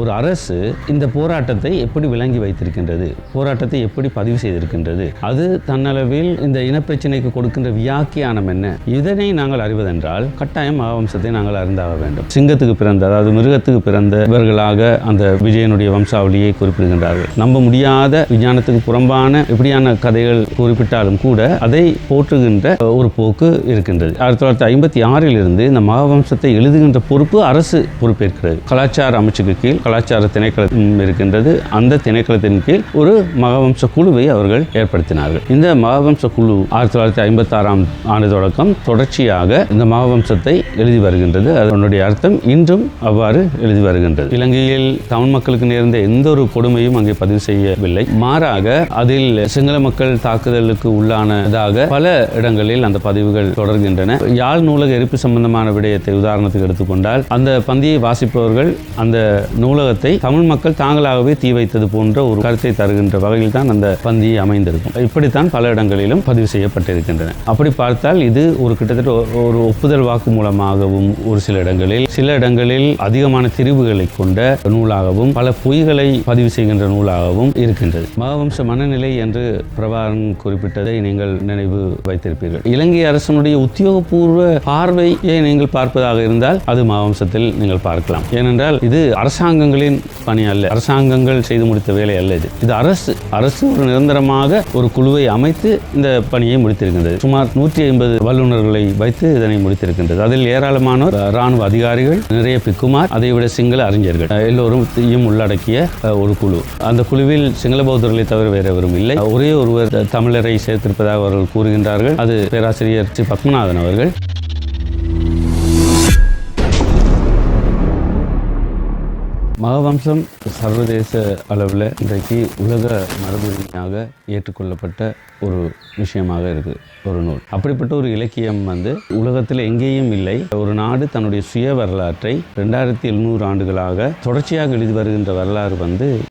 ஒரு அரசு இந்த போராட்டத்தை எப்படி விளங்கி வைத்திருக்கின்றது, போராட்டத்தை எப்படி பதிவு செய்திருக்கின்றது, அது தன்னளவில் இந்த இனப்பிரச்சனைக்கு கொடுக்கின்ற வியாக்கியானம் என்ன, இதனை நாங்கள் அறிவதென்றால் கட்டாயம் மகாவம்சத்தை நாங்கள் அறிந்தாக வேண்டும். சிங்கத்துக்கு பிறந்த, அதாவது மிருகத்துக்கு பிறந்த இவர்களாக அந்த விஜயனுடைய வம்சாவளியை குறிப்பிடுகின்றார்கள். நம்ப முடியாத, விஞ்ஞானத்துக்கு புறம்பான இப்படியான கதைகள் குறிப்பிட்டாலும் கூட அதை போற்றுகின்ற ஒரு போக்கு இருக்கின்றது. 1956 இருந்து இந்த மகாவம்சத்தை எழுதுகின்ற பொறுப்பு அரசு பொறுப்பேற்கிறது. கலாச்சார அமைச்சுக்கு கீழ் கலாச்சார திணைக்களம் இருக்கின்றது. அந்த திணைக்களத்தின் கீழ் ஒரு மகாவம்ச குழுவை அவர்கள் ஏற்படுத்தினார்கள். இந்த மகாவம்ச குழு 1956 ஆண்டு தொடக்கம் தொடர்ச்சியாக இந்த மகாவம்சத்தை எழுதி வருகின்றது. அதனுடைய அர்த்தம் இன்றும் அவ்வாறு எழுதி வருகின்றது. இலங்கையில் தமிழ் மக்களுக்கு நேர்ந்த எந்த ஒரு கொடுமையும் அங்கே பதிவு செய்யவில்லை. மாறாக அதில் சிங்கள மக்கள் தாக்குதலுக்கு உள்ளானதாக பல இடங்களில் அந்த பதிவுகள் தொடர்கின்றன. யாழ் நூலக எரிப்பு சம்பந்தமான விடயத்தை உதாரணத்துக்கு எடுத்துக்கொண்டால், அந்த பந்தியை வாசிப்பவர்கள் அந்த நூலகத்தை தமிழ் மக்கள் தாங்களாகவே தீ வைத்தது போன்ற ஒரு கருத்தை தருகின்ற வகையில் தான் அந்த பந்தியை அமைந்திருக்கும். இப்படித்தான் பல இடங்களிலும் பதிவு செய்யப்பட்டிருக்கின்றன. அப்படி பார்த்தால் இது ஒரு கிட்டத்தட்ட ஒரு ஒப்புதல் வாக்கு மூலமாகவும், ஒரு சில இடங்களில் அதிகமான திரிவுகளை கொண்ட நூலாகவும், பல பொய்களை பதிவு செய்கின்ற நூலாகவும் இருக்கின்றது. மகாவம்ச மனநிலை என்று பிரபாகரன் குறிப்பிட்டதை நீங்கள் நினைவு வைத்திருப்பீர்கள். இலங்கை அரசனுடைய உத்தியோகபூர்வ பார்வையை நீங்கள் பார்ப்பதாக இருந்தால் அது மகாவம்சத்தில் நீங்கள் பார்க்கலாம். ஏனென்றால் இது அரசாங்கங்களின் பணி அல்ல, அரசாங்கங்கள் செய்து முடித்த வேலை அல்ல. இது அரசு ஒரு நிரந்தரமாக ஒரு குழுவை அமைத்து இந்த பணியை முடித்திருக்கின்றது. சுமார் 150 வல்லுநர்களை வைத்து இதனை முடித்திருக்கின்றது. அதில் ஏராளமானோர் இராணுவ அதிகாரிகள், நிறைய பிக்குமார், அதைவிட சிங்கள அறிஞர்கள் எல்லோரும் உள்ளடக்கிய ஒரு குழு. அந்த குழுவில் சிங்கள பௌத்தர்களை தவிர வேறு எவரும் இல்லை. ஒரே ஒருவர் தமிழரை சேர்த்திருப்பதாக அவர்கள் கூறுகின்றார்கள். அது பேராசிரியர் ஸ்ரீ பத்மநாதன் அவர்கள். மகாவம்சம் சர்வதேச அளவில் இன்றைக்கு உலக மரபுரிமையாக ஏற்றுக்கொள்ளப்பட்ட ஒரு விஷயமாக இருக்குது, ஒரு நூல். அப்படிப்பட்ட ஒரு இலக்கியம் உலகத்தில் எங்கேயும் இல்லை. ஒரு நாடு தன்னுடைய சுய வரலாற்றை 2700 ஆண்டுகளாக தொடர்ச்சியாக எழுதி வருகின்ற வரலாறு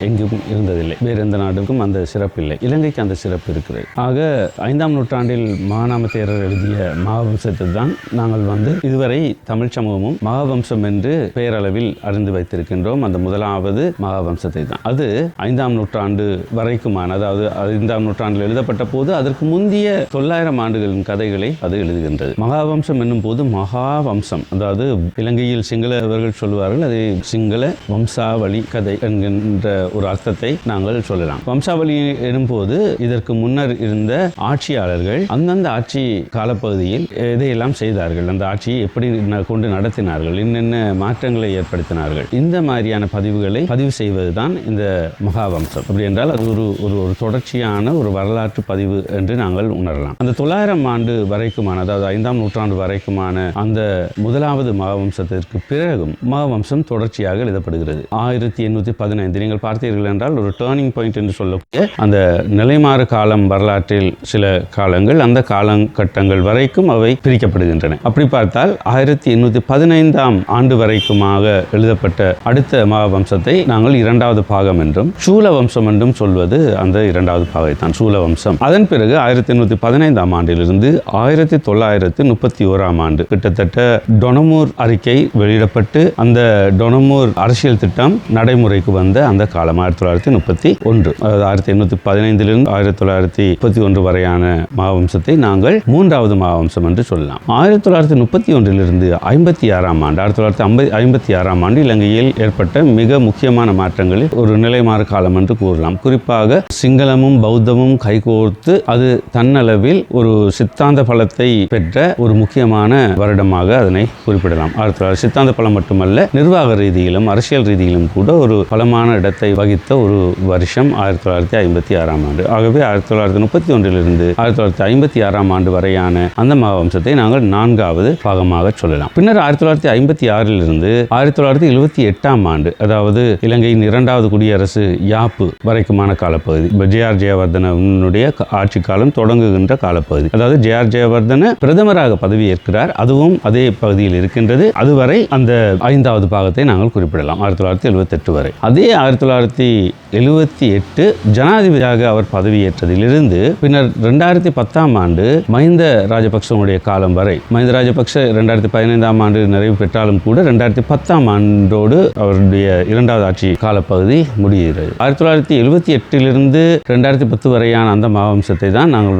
எங்கும் இருந்ததில்லை. வேறு எந்த நாடுக்கும் அந்த சிறப்பு இல்லை. இலங்கைக்கு அந்த சிறப்பு இருக்கிறது. ஆக 5ஆம் நூற்றாண்டில் மகாநாம தேரர் எழுதிய மகாவம்சத்தை தான் நாங்கள் இதுவரை தமிழ் சமூகமும் மகாவம்சம் என்று பெயரளவில் அறிந்து வைத்திருக்கின்றோம். அந்த முதலாவது மகாவம்சத்தை தான். அது 5ஆம் நூற்றாண்டு வரைக்குமான, அதாவது 5ஆம் நூற்றாண்டில் எழுதப்பட்ட போது அதற்கு முந்தைய 900 ஆண்டுகளின் கதைகளை அது எழுதுகின்றது. மகாவம்சம் என்னும் போது மகாவம்சம், அதாவது இலங்கையில் சிங்களவர்கள் சொல்வார்கள், அதை சிங்கள வம்சாவளி கதை என்கின்ற ஒரு அர்த்தத்தை நாங்கள் சொல்லலாம். வம்சாவளி எனும் போது இதற்கு முன்னர் இருந்த ஆட்சியாளர்கள் அந்தந்த ஆட்சி காலப்பகுதியில் எதையெல்லாம் செய்தார்கள், அந்த ஆட்சியை எப்படி கொண்டு நடத்தினார்கள், என்னென்ன மாற்றங்களை ஏற்படுத்தினார்கள், இந்த மாதிரியான பதிவுகளை பதிவு செய்வதுதான் இந்த மகாவம்சம். அப்படி என்றால் அது ஒரு தொடர்ச்சியான ஒரு வரலாற்று பதிவு என்று நாங்கள் உணரலாம். அந்த 900 ஆண்டு வரைக்குமான, அதாவது 5ஆம் நூற்றாண்டு வரைக்குமான அந்த முதலாவது மகாவம்சத்திற்கு பிறகும் மகாவம்சம் தொடர்ச்சியாக எழுதப்படுகிறது. 1815 நீங்கள் பார்த்தீர்கள் என்றால் ஒரு டேர்னிங் பாயிண்ட் என்று சொல்லக்கூடிய அந்த நிலைமாறு காலம் வரலாற்றில் சில காலங்கள், அந்த காலகட்டங்கள் வரைக்கும் அவை பிரிக்கப்படுகின்றன. அப்படி பார்த்தால் 1815ஆம் ஆண்டு வரைக்குமாக எழுதப்பட்ட அடுத்த மகாவம்சத்தை நாங்கள் 2வது பாகம் என்றும், சூல வம்சம் என்றும் சொல்வது அந்த 2வது பாகத்தான், சூல வம்சம். அதன் பிறகு 1815ஆம் ஆண்டிலிருந்து 1931ஆம் ஆண்டு கிட்டத்தட்ட டொனமூர் அறிக்கை வெளியிடப்பட்டு அந்த டொனமூர் அரசியல் திட்டம் நடைமுறைக்கு வந்த அந்த காலம் 1931. அதாவது 1815 1931 வரையான மகாவம்சத்தை நாங்கள் 3வது மகாவம்சம் என்று சொல்லலாம். 1931 56ஆம் ஆண்டு 1956ஆம் ஆண்டு இலங்கையில் ஏற்பட்ட மிக முக்கியமான மாற்றங்களில் ஒரு நிலைமாறு காலம் என்று கூறலாம். குறிப்பாக சிங்களமும் பௌத்தமும் கைகோர்த்து அது தன்னளவில் ஒரு சித்தாந்த பலத்தை பெற்ற ஒரு முக்கியமான வருடமாக அதனை குறிப்பிடலாம். சித்தாந்த பலம் மட்டுமல்ல, நிர்வாக ரீதியிலும் அரசியல் ரீதியிலும் கூட ஒரு பலமான இடத்தை வகித்த ஒரு வருஷம் 1956ஆம் ஆண்டு. ஆகவே 1931 1956ஆம் ஆண்டு வரையான அந்த மகாவம்சத்தை நாங்கள் 4வது பாகமாக சொல்லலாம். பின்னர் 1956 1978ஆம் ஆண்டு, அதாவது இலங்கையின் 2வது குடியரசு யாப்பு வரைக்குமான காலப்பகுதி, ஜே.ஆர். ஜெயவர்தனனுடைய ஆட்சி காலம் தொடங்குகின்ற காலப்பகுதி. அதாவது ஜே.ஆர். ஜெயவர்தன பிரதமராக பதவி ஏற்கிறார், அதுவும் அதே பகுதியில் இருக்கின்றது. அதுவரை அந்த 5வது பாகத்தை நாங்கள் குறிப்பிடலாம், 1978 வரை. அதே 1978 ஜனாதிபதியாக அவர் பதவியேற்றதிலிருந்து பின்னர் 2010ஆம் ஆண்டு மஹிந்த ராஜபக்சனுடைய காலம் வரை, மஹிந்த ராஜபக்ச 2015ஆம் ஆண்டு நிறைவு பெற்றாலும் கூட 2010ஆம் ஆண்டோடு அவருடைய 2வது ஆட்சி காலப்பகுதி முடிகிறது. 1978லிருந்து 2010 வரையான அந்த மகாவம்சத்தை தான் நாங்கள்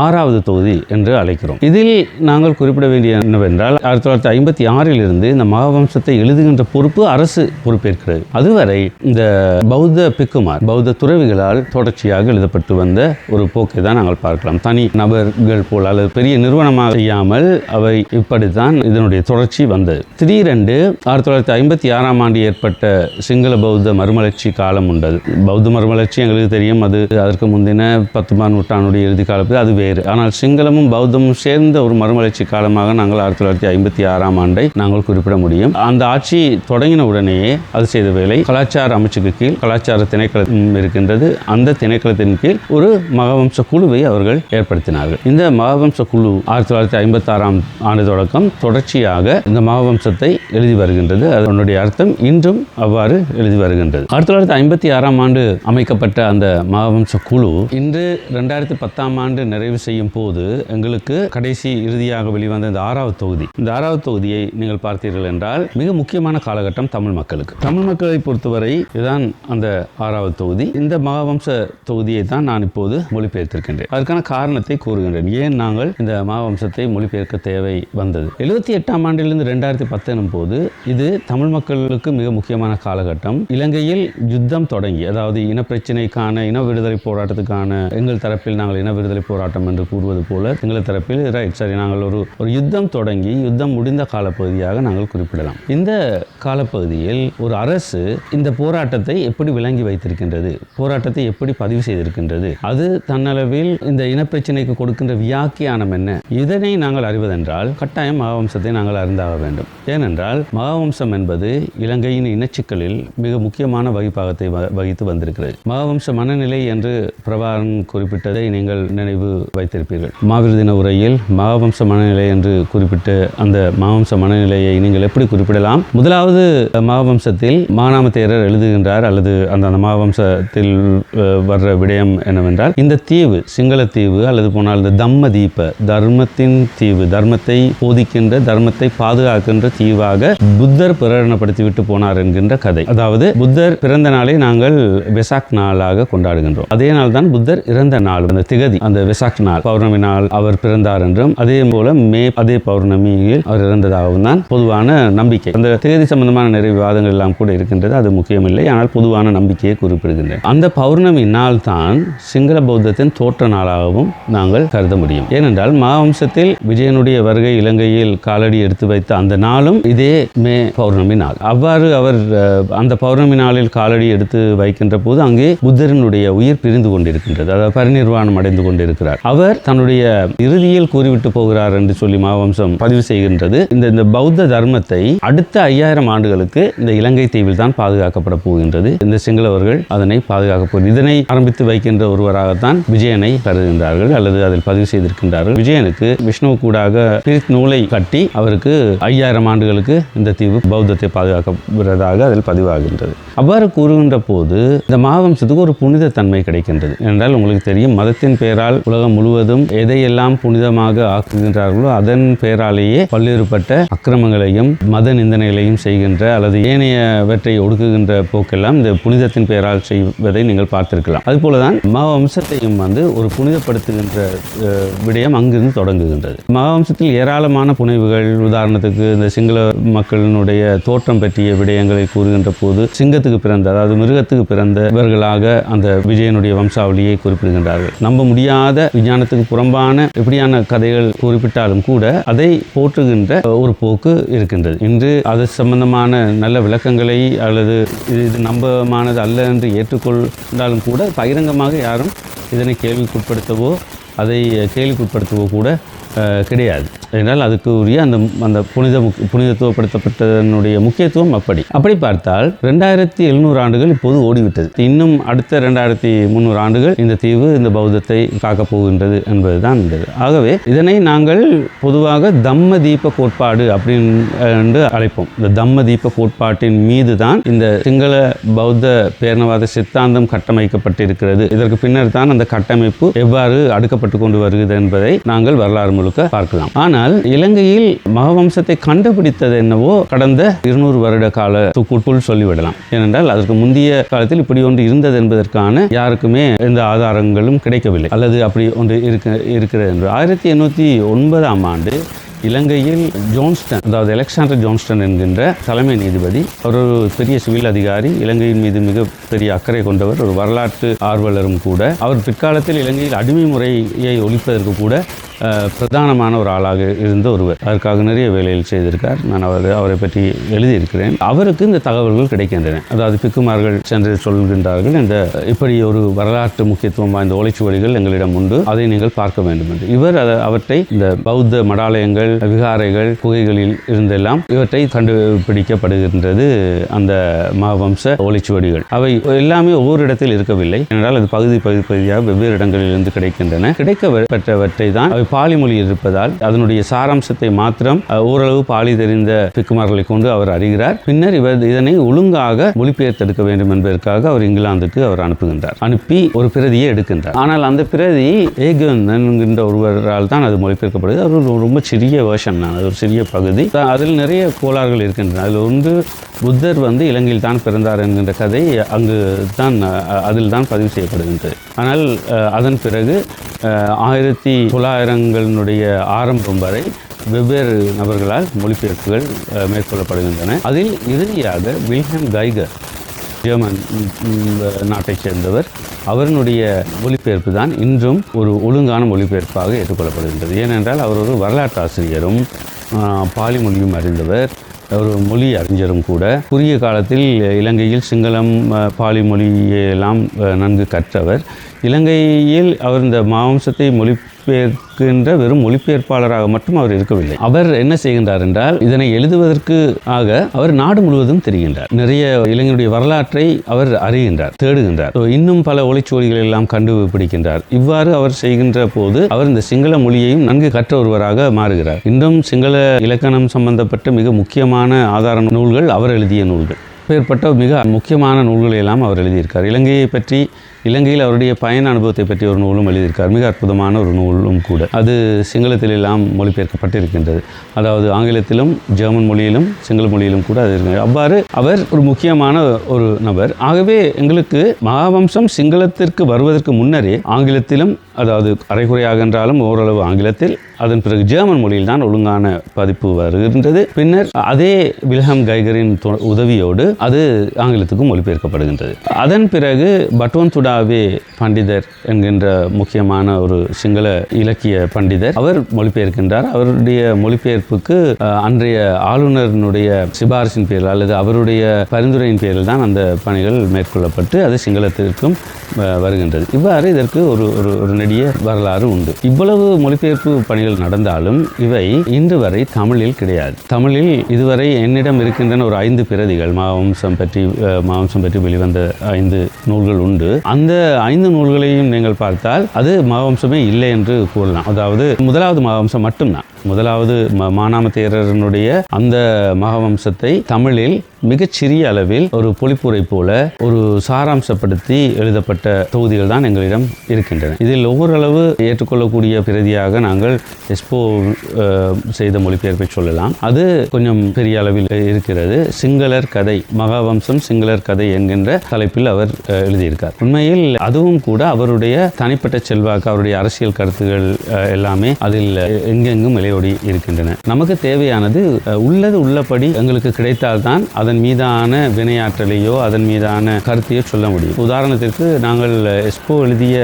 6வது தொகுதி என்று அழைக்கிறோம். இதில் நாங்கள் குறிப்பிட வேண்டிய என்னவென்றால் 1956லிருந்து இந்த மகாவம்சத்தை எழுதுகின்ற பொறுப்பு அரசு பொறுப்பேற்கிறது. அதுவரை இந்த பௌத்த பிக்குமார், பௌத்த துறவிகளால் தொடர்ச்சியாக எழுதப்பட்டு வந்த ஒரு போக்கை தான் நாங்கள் பார்க்கலாம். தனி நபர்கள் போல் அல்லது பெரிய நிறுவனமாக செய்யாமல் அவை இப்படித்தான் இதனுடைய தொடர்ச்சி வந்தது. திடீரென்று 1956ஆம் ஆண்டு ஏற்பட்ட சிங்கள பௌத்த மறுமலர்ச்சி காலம் உண்டது. பௌத்த மறுமலர்ச்சி எங்களுக்கு தெரியும், அது அதற்கு முந்தின 19ஆம் நூற்றாண்டுடைய இறுதி காலத்தில் அது வேறு. ஆனால் சிங்களமும் பௌத்தமும் சேர்ந்த ஒரு மறுமலர்ச்சி காலமாக நாங்கள் 1956ஆம் ஆண்டை நாங்கள் குறிப்பிட முடியும். அந்த ஆட்சி தொடங்கின உடனேயே அது செய்த வேலை கலாச்சார அமைச்சுக்கு கீழ் கலாச்சார திணைக்களம் இருக்கின்றது. அந்த திணைக்களத்தின் கீழ் ஒரு மகாவம்ச குழுவை அவர்கள் ஏற்படுத்தினார்கள். இந்த மகாவம்ச குழு 1956ஆம் ஆண்டு தொடக்கம் தொடர்ச்சியாக இந்த மகாவம்சத்தை எழுதி வருகின்றது. அதனுடைய அர்த்தம் இன்றும் அவ்வாறு எழுதி வருகின்றது. 1956ஆம் ஆண்டு அமைக்கப்பட்ட அந்த மகாவம்ச குழு இன்று 2010ஆம் ஆண்டு நிறைவு செய்யும் போது எங்களுக்கு கடைசி இறுதியாக வெளிவந்த இந்த 6வது தொகுதி, இந்த 6வது தொகுதியை நீங்கள் பார்த்தீர்கள் என்றால் மிக முக்கியமான காலகட்டம் தமிழ் மக்களுக்கு. தமிழ் மக்களை பொறுத்தவரை இதுதான் அந்த 6வது தொகுதி. இந்த மகாவம்ச தொகுதியை தான் நான் இப்போது மொழிபெயர்த்திருக்கின்றேன். அதற்கான காரணத்தை கூறுகின்றேன். ஏன் நாங்கள் இந்த மகாவம்சத்தை மொழிபெயர்க்க தேவை வந்தது? 78ஆம் ஆண்டிலிருந்து 2010 எனும் போது இது தமிழ் மக்களுக்கு மிக முக்கியமான காலகட்டம். இலங்கையில் யுத்தம் தொடங்கி, அதாவது இனப்பிரச்சினைக்கான, இன விடுதலை போராட்டத்துக்கான எங்கள் தரப்பில் நாங்கள் இன விடுதலை போராட்டம் என்று கூறுவது போல எங்கள் தரப்பில் சரி நாங்கள் ஒரு யுத்தம் தொடங்கி யுத்தம் முடிந்த காலப்பகுதியாக நாங்கள் குறிப்பிடலாம். இந்த காலப்பகுதியில் ஒரு அரசு இந்த போராட்டத்தை எப்படி விளங்கி வைத்திருக்கின்றது, போராட்டத்தை எப்படி பதிவு செய்திருக்கின்றது, அது தன்னளவில் இந்த இனப்பிரச்சினைக்கு கொடுக்கின்ற வியாக்கியானம் என்ன, இதனை நாங்கள் அறிவதென்றால் கட்டாயம் மகாவம்சத்தை நாங்கள் அறிந்தாக வேண்டும். ஏனென்றால் மகாவம்சம் என்பது இலங்கையின் இனச்சிக்கலில் மிக முக்கியமான வகிப்பாகத்தை வகித்து வந்திருக்கிறது. மகாவம்ச மனநிலை என்று பிரபாகரன் குறிப்பிட்டதை நீங்கள் நினைவு வைத்திருப்பீர்கள். மாவீரர் தின உரையில் மகாவம்ச மனநிலை என்று குறிப்பிட்ட அந்த மகாவம்ச மனநிலையை நீங்கள் எப்படி குறிப்பிடலாம்? முதலாவது மகாவம்சத்தில் மானாம தேரர் எழுதுகின்றார், அல்லது அந்த மகாவம்சத்தில் வர்ற விடயம் என்னவென்றால், இந்த தீவு சிங்கள தீவு அல்லது போனால் இந்த தம்ம தீப, தர்மத்தின் தீவு, தர்மத்தை போதிக்கின்ற, தர்மத்தை பாதுகாக்கின்ற தீவாக புத்தர் பிரகடனப்படுத்திவிட்டு போனார் என்கின்ற கதை. அதாவது புத்தர் பிறந்த நாளை நாங்கள் வெசாக் நாளாக கொண்டாடுகின்றோம். அதே நாள் தான் புத்தர் இறந்த நாள், அந்த திகதி, அந்த வெசாக் நாள், பௌர்ணமி நாள் அவர் பிறந்தார் என்றும், அதே போல அதே பௌர்ணமியில் அவர் இறந்ததாகவும் தான் பொதுவான நம்பிக்கை. அந்த திகதி சம்பந்தமான நிறைய விவாதங்கள் எல்லாம் கூட இருக்கின்றது, அது முக்கியமில்லை. ஆனால் பொதுவான நம்பிக்கையை குறிப்பிடுகின்றன. அந்த பௌர்ணமி நாள் தான் சிங்கள பௌத்தத்தின் தோற்ற நாளாகவும் நாங்கள் கருத முடியும். ஏனென்றால் மகாவம்சத்தில் விஜயனுடைய வருகை இலங்கையில் காலடி எடுத்து வைத்த அந்த நாளும் இதே மே பௌர்ணமி நாள். அவ்வாறு அவர் அந்த பௌர்ணமி நாளில் காலடி எடுத்து வைக்கின்ற போது அங்கே புத்தரினுடைய உயிர் பிரிந்து கொண்டிருக்கின்றது, அதாவது பரிநிர்வாணம் அடைந்து கொண்டிருக்கிறார். அவர் தன்னுடைய இறுதியில் கூறிவிட்டு போகிறார் என்று சொல்லி மகாவம்சம் பதிவு செய்கின்றது. இந்த பௌத்த தர்மத்தை அடுத்த 5000 ஆண்டுகளுக்கு இந்த இலங்கை தீவில் தான் பாதுகாக்கப்பட போகின்றது. இந்த சிங்களவர்கள் அதனை பாதுகாக்க போகிறது. இதனை ஆரம்பித்து வைக்கின்ற ஒருவராகத்தான் விஜயனை கருதுகின்றார்கள் அல்லது அதில் பதிவு செய்திருக்கின்றார்கள். விஜயனுக்கு விஷ்ணு கூடாக பிரித் நூலை கட்டி அவருக்கு 5000 ஆண்டுகளுக்கு இந்த தீவு பௌத்தத்தை பாதுகாக்கப்படுவதாக அதில் பதிவாகின்றது. அவ்வாறு கூறுகின்ற போது இந்த மகாவம்சத்துக்கு ஒரு புனித தன்மை கிடைக்கின்றது. என்றால் உங்களுக்கு தெரியும், மதத்தின் பெயரால் உலகம் முழுவதும் எதையெல்லாம் புனிதமாக ஆக்குகின்றார்களோ அதன் பெயராலேயே பல்வேறுபட்ட அக்கிரமங்களையும் மத நிந்தனைகளையும் செய்கின்ற அல்லது ஏனையவற்றை ஒடுக்குகின்ற போக்கெல்லாம் இந்த புனிதத்தின் பெயரால் செய்வதை நீங்கள் பார்த்திருக்கலாம். அதுபோலதான் மகாவம்சத்தையும் ஒரு புனிதப்படுத்துகின்ற விடயம் அங்கிருந்து தொடங்குகின்றது. மகாவம்சத்தில் ஏராளமான புனைவுகள், உதாரணத்துக்கு இந்த சிங்கள மக்களினுடைய தோற்றம் பற்றிய விடயங்களை கூறுகின்ற போது சிங்கத்துக்கு பிறந்த, அதாவது மிருகத்துக்கு பிறந்த இவர்களாக அந்த விஜயனுடைய வம்சாவளியை குறிப்பிடுகின்றார்கள். நம்ப முடியாத, விஞ்ஞானத்துக்கு புறம்பான எப்படியான கதைகள் குறிப்பிட்டாலும் கூட அதை போற்றுகின்ற ஒரு போக்கு இருக்கின்றது. இன்று அது சம்பந்தமான நல்ல விளக்கங்களை அல்லது இது நம்பமானது அல்ல என்று ஏற்றுக்கொண்டாலும் கூட பகிரங்கமாக யாரும் இதனை கேள்விக்குட்படுத்தவோ அதை கேள்விக்குட்படுத்தவோ கூட கிடையாது. என்றால் அதுக்கு உரிய அந்த புனிதத்துவப்படுத்தப்பட்டதனுடைய முக்கியத்துவம் அப்படி பார்த்தால் 2700 ஆண்டுகள் இப்போது ஓடிவிட்டது. இன்னும் அடுத்த 2300 ஆண்டுகள் இந்த தீவு இந்த பௌத்தத்தை காக்கப் போகின்றது என்பதுதான். ஆகவே இதனை நாங்கள் பொதுவாக தம்ம தீப கோட்பாடு அப்படின்னு அழைப்போம். இந்த தம்ம தீப கோட்பாட்டின் மீது தான் இந்த சிங்கள பௌத்த பேரணவாத சித்தாந்தம் கட்டமைக்கப்பட்டிருக்கிறது. இதற்கு பின்னர் தான் அந்த கட்டமைப்பு எவ்வாறு அடுக்கப்பட்டு கொண்டு வருகிறது என்பதை நாங்கள் வரலாறு முழுக்க பார்க்கலாம். ஆனால் இலங்கையில் மகாவம்சத்தை கண்டுபிடித்தது என்னவோ கடந்த 200 வருட காலத்துக்குள் சொல்லிவிடலாம். ஏனென்றால் அதற்கு முந்தைய காலத்தில் இப்படி ஒன்று இருந்தது என்பதற்கான யாருக்குமே எந்த ஆதாரங்களும் கிடைக்கவில்லை, அல்லது அப்படி ஒன்று இருக்கிறது என்று. 1809ஆம் ஆண்டு இலங்கையில் ஜோன்ஸ்டன், அதாவது அலெக்சாண்டர் ஜோன்ஸ்டன் என்கின்ற தலைமை நீதிபதி, ஒரு பெரிய சிவில் அதிகாரி, இலங்கையின் மீது மிக பெரிய அக்கறை கொண்டவர், ஒரு வரலாற்று ஆர்வலரும் கூட. அவர் பிற்காலத்தில் இலங்கையில் அடிமை முறையை ஒழிப்பதற்கு கூட பிரதானமான ஒரு ஆளாக இருந்த ஒருவர். அதற்காக நிறைய வேலைகள் செய்திருக்கார். நான் அவரை பற்றி எழுதியிருக்கிறேன். அவருக்கு இந்த தகவல்கள் கிடைக்கின்றன. அதாவது பிக்குமார்கள் சென்று சொல்கின்றார்கள், இந்த இப்படி ஒரு வரலாற்று முக்கியத்துவம் வாய்ந்த ஓலைச்சுவடிகள் எங்களிடம் உண்டு, அதை நீங்கள் பார்க்க வேண்டும் என்று. இவர் அவற்றை இந்த பௌத்த மடாலயங்கள், விகாரைகள், குகைகளில் இருந்தெல்லாம் இவற்றை கண்டுபிடிக்கப்படுகின்றது. அந்த மகாவம்ச ஓலைச்சுவடிகள் அவை எல்லாமே ஒவ்வொரு இடத்தில் இருக்கவில்லை, என்றால் அது பகுதியாக வெவ்வேறு இடங்களில் இருந்து கிடைக்கின்றன. கிடைக்கப்பட்டவற்றை தான் அவை பாலி மொழியில் இருப்பதால் அதனுடைய சாராம்சத்தை மாத்திரம் ஓரளவு பாலி தெரிந்த பிக்குமார்களை கொண்டு அவர் அறிகிறார். பின்னர் இவர் இதனை ஒழுங்காக மொழிபெயர்த்தெடுக்க வேண்டும் என்பதற்காக அவர் இங்கிலாந்துக்கு அவர் அனுப்புகின்றார். அனுப்பி ஒரு பிரதியை எடுக்கின்றார். ஆனால் அந்த பிரதி ஏகன் என்கின்ற ஒருவரால் தான் அது மொழிபெயர்க்கப்படுது. அது ரொம்ப சிறிய வேர்ஷன் தான், அது ஒரு சிறிய பகுதி. அதில் நிறைய கோளாறுகள் இருக்கின்றன. அதில் ஒன்று, புத்தர் இலங்கையில் தான் பிறந்தார் என்கின்ற கதை அங்கு தான் அதில் தான் பதிவு செய்யப்படுகின்றது. ஆனால் அதன் பிறகு 1900களினுடைய ஆரம்பம் வரை வெவ்வேறு நபர்களால் மொழிபெயர்ப்புகள் மேற்கொள்ளப்படுகின்றன. அதில் இறுதியாக வில்ஹெம் கைகர், ஜெர்மன் நாட்டைச் சேர்ந்தவர், அவருடைய மொழிபெயர்ப்பு தான் இன்றும் ஒரு ஒழுங்கான மொழிபெயர்ப்பாக ஏற்றுக்கொள்ளப்படுகின்றது. ஏனென்றால் அவர் ஒரு வரலாற்று ஆசிரியரும் பாலி மொழியும் அறிந்தவர், ஒரு மொழி அறிஞரும் கூட. குறுகிய காலத்தில் இலங்கையில் சிங்களம், பாலி மொழியெல்லாம் நன்கு கற்றவர். இலங்கையில் அவர் இந்த மாவம்சத்தை மொழிபெயர்க்கின்ற வெறும் மொழிபெயர்ப்பாளராக மட்டும் அவர் இருக்கவில்லை. அவர் என்ன செய்கின்றார் என்றால், இதனை எழுதுவதற்கு அவர் நாடு முழுவதும் தெரிகின்றார். நிறைய இலங்கையுடைய வரலாற்றை அவர் அறிகின்றார், தேடுகின்றார். இன்னும் பல ஒளிச்சுவடிகள் எல்லாம் கண்டுபிடிக்கின்றார். இவ்வாறு அவர் செய்கின்ற போது அவர் இந்த சிங்கள மொழியையும் நன்கு கற்ற ஒருவராக மாறுகிறார். இன்றும் சிங்கள இலக்கணம் சம்பந்தப்பட்ட மிக முக்கியமான ஆதார நூல்கள் அவர் எழுதிய நூல்கள். ஏற்பட்ட மிக முக்கியமான நூல்களை எல்லாம் அவர் எழுதியிருக்கார். இலங்கையை பற்றி, இலங்கையில் அவருடைய பயண அனுபவத்தை பற்றி ஒரு நூலும் எழுதியிருக்கார். மிக அற்புதமான ஒரு நூலும் கூட. அது சிங்களத்தில் எல்லாம் மொழிபெயர்க்கப்பட்டிருக்கின்றது. அதாவது ஆங்கிலத்திலும், ஜெர்மன் மொழியிலும், சிங்கள மொழியிலும் கூட அது இருக்கிறது. அவ்வாறு அவர் ஒரு முக்கியமான ஒரு நபர். ஆகவே எங்களுக்கு மகாவம்சம் சிங்களத்திற்கு வருவதற்கு முன்னரே ஆங்கிலத்திலும், அதாவது அரைக்குறையாக என்றாலும் ஓரளவு ஆங்கிலத்தில், அதன் பிறகு ஜெர்மன் மொழியில் தான் ஒழுங்கான பதிப்பு வருகின்றது. பின்னர் அதே வில்ஹெம் கைகரின் உதவியோடு அது ஆங்கிலத்துக்கும் மொழிபெயர்க்கப்படுகின்றது. அதன் பிறகு பட்வந்துடாவே பண்டிதர் என்கின்ற முக்கியமான ஒரு சிங்கள இலக்கிய பண்டிதர், அவர் மொழிபெயர்க்கின்றார். அவருடைய மொழிபெயர்ப்புக்கு அன்றைய ஆளுநரினுடைய சிபாரிசின் பேரில் அல்லது அவருடைய பரிந்துரையின் பேரில் தான் அந்த பணிகள் மேற்கொள்ளப்பட்டு அது சிங்களத்திற்கும் வருகின்றது. இவ்வாறு இதற்கு ஒரு நெடிய வரலாறு உண்டு. இவ்வளவு மொழிபெயர்ப்பு பணிகள் நடந்தாலும் இவை இன்று வரை தமிழில் கிடையாது. தமிழில் இதுவரை என்னிடம் இருக்கின்றன ஒரு 5 பிரதிகள், மகாவம்சம் பற்றி வெளிவந்த 5 நூல்கள் உண்டு. அந்த 5 நூல்களையும் நீங்கள் பார்த்தால் அது மகாவம்சமே இல்லை என்று கூறலாம். அதாவது முதலாவது மகாவம்சம் மட்டும்தான். முதலாவது மானாம தேரரனுடைய அந்த மகாவம்சத்தை தமிழில் மிகச்சிறிய அளவில் ஒரு பொழிப்புரை போல ஒரு சாராம்சப்படுத்தி எழுதப்பட்ட தொகுதிகள் தான் எங்களிடம் இருக்கின்றன. இதில் ஓரளவு ஏற்றுக்கொள்ளக்கூடிய பிரதியாக நாங்கள் எஸ்போ செய்த மொழிபெயர்ப்பை சொல்லலாம். அது கொஞ்சம் பெரிய அளவில் இருக்கிறது. சிங்களர் கதை, மகாவம்சம் சிங்களர் கதை என்கின்ற தலைப்பில் அவர் எழுதியிருக்கார். உண்மையில் அதுவும் கூட அவருடைய தனிப்பட்ட செல்வாக்கு, அவருடைய அரசியல் கருத்துகள் எல்லாமே அதில் எங்கெங்கும் இலையோடி இருக்கின்றன. நமக்கு தேவையானது உள்ளது உள்ளபடி எங்களுக்கு கிடைத்தால்தான் அதன் மீதான வினையாற்றலையோ அதன் மீதான கருத்தையோ சொல்ல முடியும். உதாரணத்திற்கு நாங்கள் எஸ்போ எழுதிய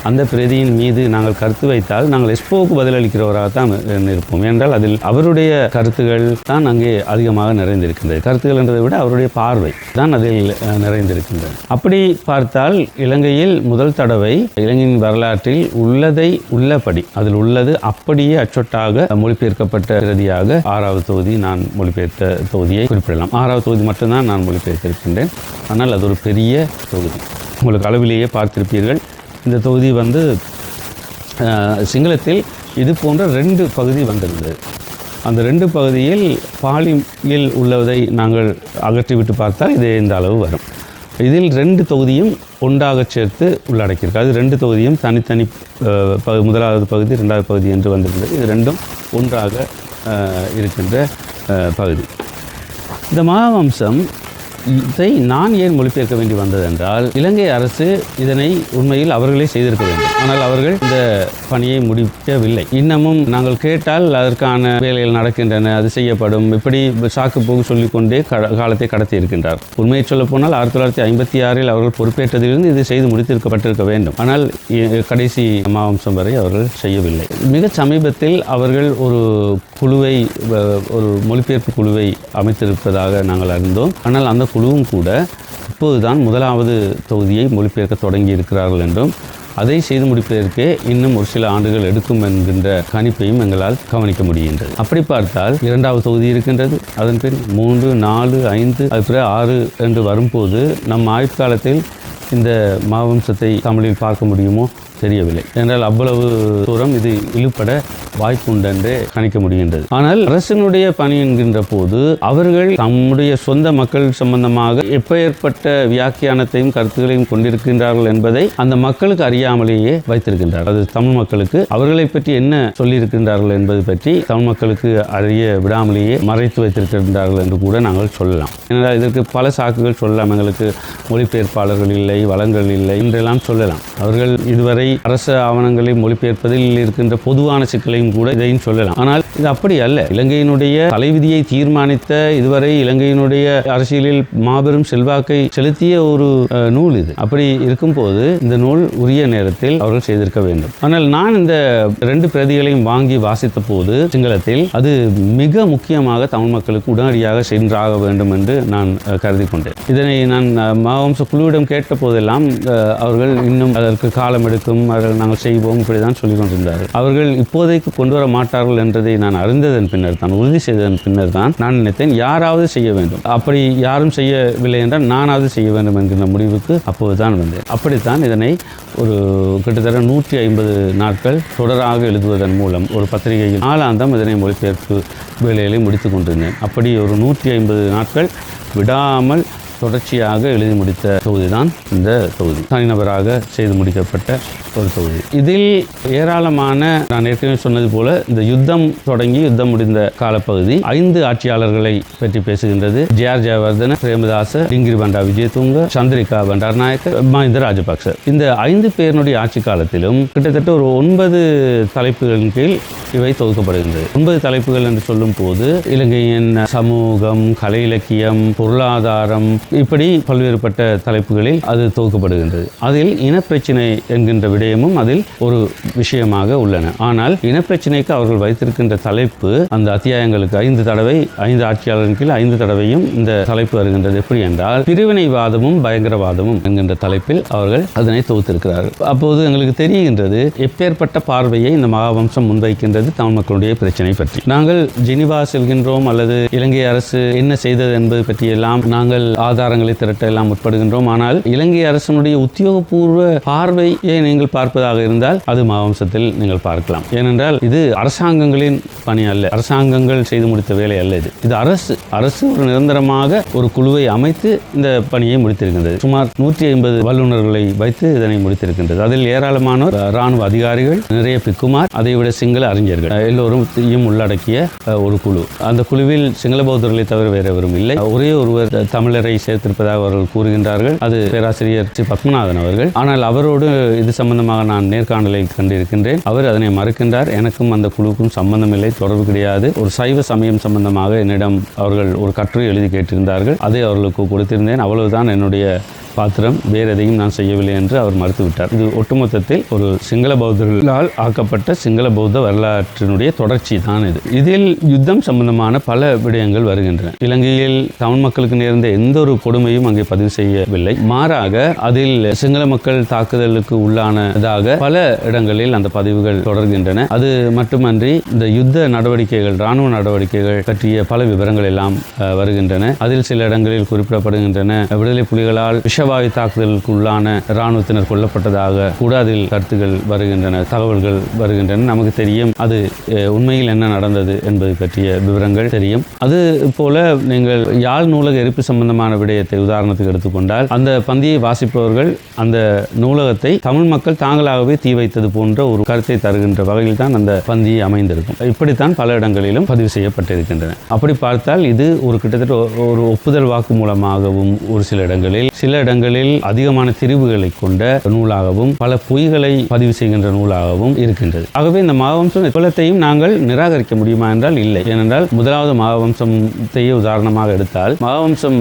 அந்த பிரதியின் மீது நாங்கள் கருத்து வைத்தால் நாங்கள் எஸ்போவுக்கு பதிலளிக்கிறவர்கள் கொண்டவராகத்தான் இருப்போம். என்றால் அதில் அவருடைய கருத்துகள் தான் அங்கே அதிகமாக நிறைந்திருக்கின்றது. கருத்துக்கள் என்றதை விட அவருடைய பார்வை தான் அதில் நிறைந்திருக்கின்றது. அப்படி பார்த்தால் இலங்கையில் முதல் தடவை இலங்கையின் வரலாற்றில் உள்ளதை உள்ளபடி அதில் உள்ளது அப்படியே அச்சொட்டாக மொழிபெயர்க்கப்பட்ட பிரதியாக 6வது தொகுதி நான் மொழிபெயர்த்த தொகுதியை குறிப்பிடலாம். 6வது தொகுதி மட்டும்தான் நான் மொழிபெயர்த்திருக்கின்றேன். ஆனால் அது ஒரு பெரிய தொகுதி. உங்களுக்கு அளவிலேயே பார்த்திருப்பீர்கள். இந்த தொகுதி சிங்களத்தில் இது போன்ற 2 பகுதி வந்திருந்தது. அந்த 2 பகுதியில் பாலியில் உள்ளதை நாங்கள் அகற்றிவிட்டு பார்த்தால் இது இந்த அளவு வரும். இதில் 2 தொகுதியும் ஒன்றாக சேர்த்து உள்ளடக்கியிருக்கு. அது 2 தொகுதியும் தனித்தனி முதலாவது பகுதி 2வது பகுதி என்று வந்திருந்தது. இது 2ம் ஒன்றாக இருக்கின்ற பகுதி. இந்த மகாவம்சம் இதை நான் ஏன் மொழிபெயர்க்க வேண்டி வந்தது என்றால், இலங்கை அரசு இதனை உண்மையில் அவர்களே செய்திருக்க வேண்டும். ஆனால் அவர்கள் இந்த பணியை முடிக்கவில்லை. இன்னமும் நாங்கள் கேட்டால் அதற்கான வேலைகள் நடக்கின்றன, அது செய்யப்படும், இப்படி சாக்கு போக்கு சொல்லிக்கொண்டே காலத்தை கடத்தி இருக்கின்றார். உண்மையை சொல்ல போனால் 1956 அவர்கள் பொறுப்பேற்றதிலிருந்து இது செய்து முடித்திருக்கப்பட்டிருக்க வேண்டும். ஆனால் கடைசி மகாவம்சம் வரை அவர்கள் செய்யவில்லை. மிக சமீபத்தில் அவர்கள் ஒரு மொழிபெயர்ப்பு குழுவை அமைத்திருப்பதாக நாங்கள் அறிந்தோம். ஆனால் அந்த குழுவும் கூட இப்போதுதான் 1வது தொகுதியை மொழிபெயர்க்க தொடங்கி இருக்கிறார்கள் என்றும் அதை செய்து முடிப்பதற்கே இன்னும் ஒரு சில ஆண்டுகள் எடுக்கும் என்கின்ற கணிப்பையும் எங்களால் கவனிக்க முடிகின்றது. அப்படி பார்த்தால் 2வது தொகுதி இருக்கின்றது. அதன் பின் 3, 4, 5 அது பிறகு 6 என்று வரும்போது நம் ஆயுட்காலத்தில் இந்த மகாவம்சத்தை தமிழில் பார்க்க முடியுமோ தெரியவில்லை. என்றால் அவ்வளவு தூரம் இது இழுபட வாய்ப்புண்டென்றே கணிக்க முடிகின்றது. ஆனால் அரசினுடைய பணி என்கின்ற போது அவர்கள் தம்முடைய சொந்த மக்கள் சம்பந்தமாக எப்பேற்பட்ட வியாக்கியானத்தையும் கருத்துக்களையும் கொண்டிருக்கின்றார்கள் என்பதை அந்த மக்களுக்கு அறியாமலேயே வைத்திருக்கின்றார்கள். அது தமிழ் மக்களுக்கு அவர்களை பற்றி என்ன சொல்லியிருக்கின்றார்கள் என்பது பற்றி தமிழ் மக்களுக்கு அறிய விடாமலேயே மறைத்து வைத்திருக்கின்றார்கள் என்று கூட நாங்கள் சொல்லலாம். ஏனென்றால் இதற்கு பல சாக்குகள் சொல்லலாம். எங்களுக்கு மொழிபெயர்ப்பாளர்கள் இல்லை, வளங்கள் இல்லை என்றெல்லாம் சொல்லலாம். அவர்கள் இதுவரை அரசு ஆவணங்களை மொழிபெயர்ப்பதில் இருக்கின்ற பொதுவான சிக்கலையும் கூட இதையும் சொல்லலாம். ஆனால் இது அப்படி அல்ல. இலங்கையினுடைய தலைவிதியை தீர்மானித்த, இதுவரை இலங்கையினுடைய அரசியலில் மாபெரும் செல்வாக்கை செலுத்திய ஒரு நூல் இது. அப்படி இருக்கும்போது இந்த நூல் உரிய நேரத்தில் அவர்கள் செய்திருக்க வேண்டும். ஆனால் நான் இந்த 2 பிரதிகளையும் வாங்கி வாசித்த போது சிங்களத்தில் அது மிக முக்கியமாக தமிழ் மக்களுக்கு உடனடியாக சென்றாக வேண்டும் என்று நான் கருதி கொண்டேன். இதனை நான் மகாவம்ச குழுவிடம் கேட்ட போதெல்லாம் அவர்கள் இன்னும் அதற்கு காலம் எடுக்கும், அவர்கள் நாங்கள் செய்வோம் இப்படிதான் சொல்லிக் கொண்டிருந்தார்கள். அவர்கள் இப்போதைக்கு கொண்டு வர மாட்டார்கள் என்றதை நான் அறிந்ததன் பின்னர் தான், உறுதி செய்ததன் பின்னர் தான் நான் நினைத்தேன் யாராவது செய்ய வேண்டும். அப்படி யாரும் செய்யவில்லை என்றால் நானாவது செய்ய வேண்டும் என்கிற முடிவுக்கு அப்போதுதான் வந்தேன். அப்படித்தான் இதனை ஒரு கிட்டத்தட்ட 150 நாட்கள் தொடராக எழுதுவதன் மூலம் ஒரு பத்திரிகையில் நாளாந்தம் இதனை மொழிபெயர்ப்பு வேலைகளை முடித்துக் கொண்டிருந்தேன். அப்படி ஒரு 150 நாட்கள் விடாமல் தொடர்ச்சியாக எழுதி முடித்த தொகுதி தான் இந்த தொகுதி. தனிநபராக செய்து முடிக்கப்பட்ட ஒரு தொகுதி. இதில் ஏராளமான, நான் ஏற்கனவே சொன்னது போல, இந்த யுத்தம் தொடங்கி யுத்தம் முடிந்த காலப்பகுதி 5 ஆட்சியாளர்களை பற்றி பேசுகின்றது. ஜே.ஆர். ஜெயவர்தன, பிரேமதாச, டிங்கிரி பண்டா விஜயதுங்க, சந்திரிகா பண்டாரநாயக்க, மஹிந்த ராஜபக்ச. இந்த 5 பேருடைய ஆட்சி காலத்திலும் கிட்டத்தட்ட ஒரு 9 தலைப்புகளின் கீழ் இவை தொகுக்கப்படுகின்றது. 9 தலைப்புகள் என்று சொல்லும் போது இலங்கையின் சமூகம், கலை இலக்கியம், பொருளாதாரம், இப்படி பல்வேறுபட்ட தலைப்புகளில் அது தொகுக்கப்படுகின்றது. அதில் இனப்பிரச்சினை என்கின்ற விடயமும் அதில் ஒரு விஷயமாக உள்ளன. ஆனால் இனப்பிரச்சினைக்கு அவர்கள் வைத்திருக்கின்ற தலைப்பு அந்த அத்தியாயங்களுக்கு 5 தடவை 5 ஆட்சியாளரின் கீழ் 5 தடவையும் இந்த தலைப்பு வருகின்றது. எப்படி என்றால் பிரிவினைவாதமும் பயங்கரவாதமும் என்கின்ற தலைப்பில் அவர்கள் அதனை தொகுத்திருக்கிறார்கள். அப்போது எங்களுக்கு தெரிகின்றது எப்பேற்பட்ட பார்வையை இந்த மகாவம்சம் முன்வைக்கின்றது தமிழ் மக்களுடைய பிரச்சனை பற்றி. நாங்கள் ஜெனிவா செல்கின்றோம் அல்லது இலங்கை அரசு என்ன செய்தது என்பது பற்றியெல்லாம் நாங்கள் ஆதாரங்களை திரட்ட எல்லாம் முற்படுகின்றோம். ஆனால் இலங்கை அரசினுடைய உத்தியோகபூர்வ பார்வையை நீங்கள் பார்ப்பதாக இருந்தால் அது மகாவம்சத்தில் நீங்கள் பார்க்கலாம். ஏனென்றால் இது அரசாங்கங்களின் பணி அல்ல, அரசாங்கங்கள் செய்து முடித்த வேலை அல்ல. இது அரசு ஒரு நிரந்தரமாக ஒரு குழுவை அமைத்து இந்த பணியை முடித்திருக்கின்றது. சுமார் 150 வல்லுநர்களை வைத்து இதனை முடித்திருக்கின்றது. அதில் ஏராளமானோர் இராணுவ அதிகாரிகள், நிறைய பிக்குமார், அதைவிட சிங்கள அறிஞர்கள் எல்லோரும் உள்ளடக்கிய ஒரு குழு. அந்த குழுவில் சிங்கள பௌத்தர்களை தவிர வேறு எவரும் இல்லை. ஒரே ஒருவர் தமிழரை சேர்த்திருப்பதாக அவர்கள் கூறுகின்றார்கள். அது பேராசிரியர் ஸ்ரீ பத்மநாதன் அவர்கள். ஆனால் அவரோடு இது சம்பந்தமாக நான் நேர்காணலை கண்டிருக்கின்றேன். அவர் அதனை மறுக்கின்றார். எனக்கும் அந்த குழுவுக்கும் சம்பந்தமில்லை, தொடர்பு கிடையாது. ஒரு சைவ சமயம் சம்பந்தமாக என்னிடம் அவர்கள் ஒரு கட்டுரை எழுதி கேட்டிருந்தார்கள். அதை அவர்களுக்கு கொடுத்திருந்தேன். அவ்வளவுதான் என்னுடைய பாத்திரம், வேறு எதையும் நான் செய்யவில்லை என்று அவர் மறுத்துவிட்டார். இது ஒட்டுமொத்தத்தில் ஒரு சிங்கள பௌத்தர்களால் ஆக்கப்பட்ட சிங்கள பௌத்த வரலாற்றினுடைய தொடர்ச்சி தான் இது. இதில் யுத்தம் சம்பந்தமான பல விடயங்கள் வருகின்றன. இலங்கையில் தமிழ் மக்களுக்கு நேர்ந்த எந்த ஒரு கொடுமையும் அங்கே பதிவு செய்யவில்லை. மாறாக அதில் சிங்கள மக்கள் தாக்குதலுக்கு உள்ளானதாக பல இடங்களில் அந்த பதிவுகள் தொடர்கின்றன. அது மட்டுமன்றி இந்த யுத்த நடவடிக்கைகள், இராணுவ நடவடிக்கைகள் பற்றிய பல விவரங்கள் எல்லாம் வருகின்றன. அதில் சில இடங்களில் குறிப்பிடப்படுகின்றன. விடுதலை புலிகளால் விஷவாயு தாக்குதலுக்கு உள்ளான இராணுவத்தினர் கொல்லப்பட்டதாக கூட அதில் கருத்துக்கள் வருகின்றன, தகவல்கள் வருகின்றன. நமக்கு தெரியும் அது உண்மையில் என்ன நடந்தது என்பது பற்றிய விவரங்கள் தெரியும். அது போல நீங்கள் யாழ் நூலக எரிப்பு சம்பந்தமான விடயத்தை உதாரணத்துக்கு எடுத்துக்கொண்டால், அந்த பந்தியை வாசிப்பவர்கள் அந்த நூலகத்தை தமிழ் மக்கள் தாங்களாகவே தீ வைத்தது போன்ற ஒரு கருத்தை தருகின்ற வகையில் தான் அந்த பந்தி அமைந்திருக்கும். இப்படித்தான் பல இடங்களிலும் பதிவு செய்யப்பட்டிருக்கின்றன. அப்படி பார்த்தால் இது ஒரு கிட்டத்தட்ட ஒரு ஒப்புதல் வாக்கு மூலமாகவும் ஒரு சில இடங்களில், சில இடங்களில் அதிகமான திரிவுகளை கொண்ட நூலாகவும் பல பொய்களை பதிவு செய்கின்ற நூலாகவும் இருக்கின்றது. ஆகவே இந்த மகாவம்சம் எப்பலத்தையும் நாங்கள் நிராகரிக்க முடியுமா என்றால் இல்லை. ஏனென்றால் முதலாவது மகாவம்சத்தையே உதாரணமாக எடுத்தால், மகாவம்சம்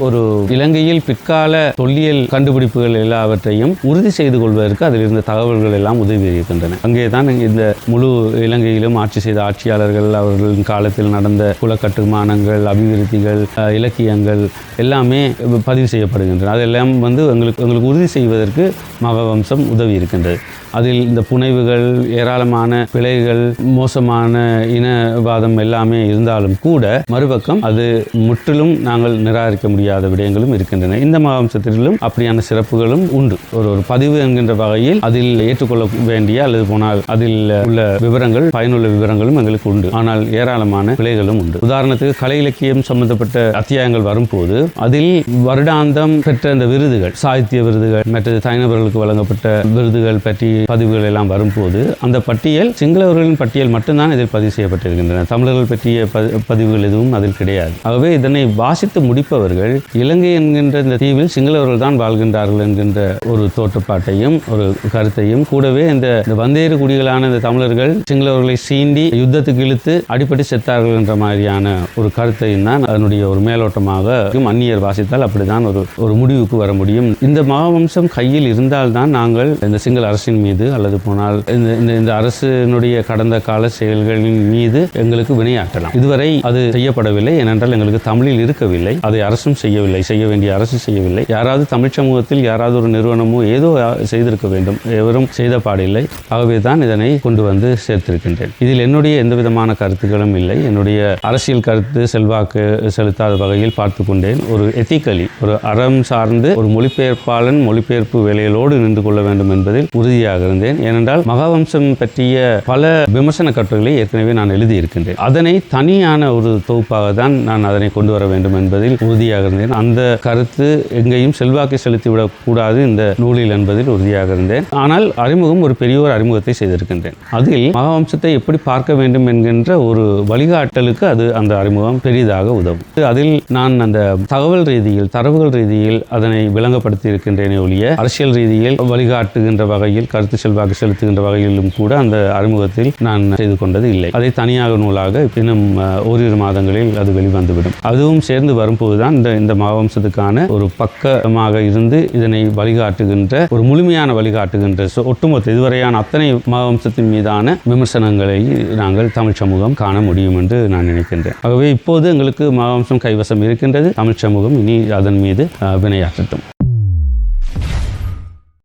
ஒரு இலங்கையில் பிற்கால தொல்லியல் கண்டுபிடிப்புகள் எல்லாவற்றையும் உறுதி செய்து கொள்வதற்கு அதில் இருந்த தகவல்கள் எல்லாம் உதவி இருக்கின்றன. அங்கேதான் இந்த முழு இலங்கையிலும் ஆட்சி செய்த ஆட்சியாளர்கள், அவர்களின் காலத்தில் நடந்த குலக்கட்டுமானங்கள், அபிவிருத்திகள், இலக்கியங்கள் எல்லாமே பதிவு செய்யப்படுகின்றன. அதெல்லாம் எங்களுக்கு உறுதி செய்வதற்கு மகாவம்சம் உதவி இருக்கின்றது. அதில் இந்த புனைவுகள், ஏராளமான பிழைகள், மோசமான இனவாதம் எல்லாமே இருந்தாலும் கூட மறுபக்கம் அது முற்றிலும் நாங்கள் நிராகரிக்க முடியாத விடயங்களும் இருக்கின்றன. இந்த மகாவம்சத்திலும் அப்படியான சிறப்புகளும் உண்டு. ஒரு பதிவு என்கின்ற வகையில் அதில் ஏற்றுக்கொள்ள வேண்டிய அல்லது போனால் அதில் உள்ள விவரங்கள், பயனுள்ள விவரங்களும் எங்களுக்கு உண்டு. ஆனால் ஏராளமான பிழைகளும் உண்டு. உதாரணத்துக்கு கலை இலக்கியம் சம்பந்தப்பட்ட அத்தியாயங்கள் வரும்போது அதில் வருடாந்தம் பெற்ற இந்த விருதுகள், சாகித்ய விருதுகள், மற்றது தனிநபர்களுக்கு வழங்கப்பட்ட விருதுகள் பற்றி பதிவுகள் எல்லாம் வரும்போது அந்த பட்டியல் சிங்களவர்களின் பட்டியல் மட்டும்தான் இதில் பதிவு செய்யப்பட்டிருக்கின்றன. தமிழர்கள் பற்றிய பதிவுகள் எதுவும் அதில் கிடையாது. ஆகவே இதனை வாசித்து முடிப்பவர்கள் இலங்கை என்கின்ற இந்த தீவில் சிங்களவர்கள் தான் வாழ்கின்றார்கள் என்கின்ற ஒரு தோற்றப்பாட்டையும் ஒரு கருத்தையும், கூடவே இந்த வந்தேறு குடிகளான இந்த தமிழர்கள் சிங்களவர்களை சீண்டி யுத்தத்துக்கு இழுத்து அடிப்பட்டு செத்தார்கள் என்ற மாதிரியான ஒரு கருத்தையும் தான் அதனுடைய ஒரு மேலோட்டமாக அந்நியர் வாசித்தால் அப்படிதான் ஒரு முடிவுக்கு வர முடியும். இந்த மகாவம்சம் கையில் இருந்தால்தான் நாங்கள் இந்த சிங்கள அரசின் மீது அல்லது போனால் இந்த அரசினுடைய கடந்த கால செயல்களின் மீது எங்களுக்கு வினையாற்றலாம். இதுவரை அது செய்யப்படவில்லை. ஏனென்றால் எங்களுக்கு தமிழில் இருக்கவில்லை. அதை அரசும் செய்யவில்லை, செய்ய வேண்டிய அரசு செய்யவில்லை. யாராவது தமிழ் சமூகத்தில் யாராவது ஒரு நிறுவனமோ ஏதோ செய்திருக்க வேண்டும், எவரும் செய்த பாடில்லை. ஆகவே தான் இதனை கொண்டு வந்து சேர்த்திருக்கின்றேன். இதில் என்னுடைய எந்த விதமான கருத்துக்களும் இல்லை. என்னுடைய அரசியல் கருத்து செல்வாக்கு செலுத்தாத வகையில் பார்த்து கொண்டேன். ஒரு எத்திக்கலி, ஒரு அறம் சார்ந்து ஒரு மொழிபெயர்ப்பாளன் மொழிபெயர்ப்பு வேலைகளோடு நின்று கொள்ள வேண்டும் என்பதில் உறுதியாக இருந்தேன். ஏனென்றால் மகாவம்சம் பற்றிய பல விமர்சன கட்டுரைகளை ஏற்கனவே நான் எழுதியிருக்கின்றேன். அதனை தனியான ஒரு தொகுப்பாக தான் நான் அதனை கொண்டு வர வேண்டும் என்பதில் உறுதியாக இருந்தேன். அந்த கருத்து எங்கேயும் செல்வாக்கை செலுத்திவிடக் கூடாது இந்த நூலில் என்பதில் உறுதியாக இருந்தேன். ஆனால் அறிமுகம் ஒரு பெரிய ஒரு அறிமுகத்தை செய்திருக்கின்றேன். அதில் மகாவம்சத்தை எப்படி பார்க்க வேண்டும் என்கின்ற ஒரு வழிகாட்டலுக்கு அந்த அறிமுகம் பெரிதாக உதவும். அதில் நான் அந்த தகவல் ரீதியில், தரவுகள் ரீதியில் அதனை விளங்கப்படுத்தி இருக்கின்றேனே ஒழிய அரசியல் ரீதியில் வழிகாட்டுகின்ற வகையில், கருத்து செல்வாக்கு செலுத்துகின்ற வகையிலும் கூட அந்த அறிமுகத்தில் நான் செய்து கொண்டது இல்லை. அதை தனியாக நூலாக இன்னும் ஓரிரு மாதங்களில் அது வெளிவந்துவிடும். அதுவும் சேர்ந்து வரும்போதுதான் இந்த மகாவம்சத்துக்கான ஒரு பக்கமாக இருந்து இதனை வழிகாட்டுகின்ற ஒரு முழுமையான வழிகாட்டுகின்ற ஒட்டுமொத்த இதுவரையான அத்தனை மகாவம்சத்தின் மீதான விமர்சனங்களை நாங்கள் தமிழ் சமூகம் காண முடியும் என்று நான் நினைக்கின்றேன். ஆகவே இப்போது எங்களுக்கு மகாவம்சம் கைவசம் இருக்கின்றது. தமிழ் சமூகம் இனி அதன் மீது வினையாற்றட்டும்.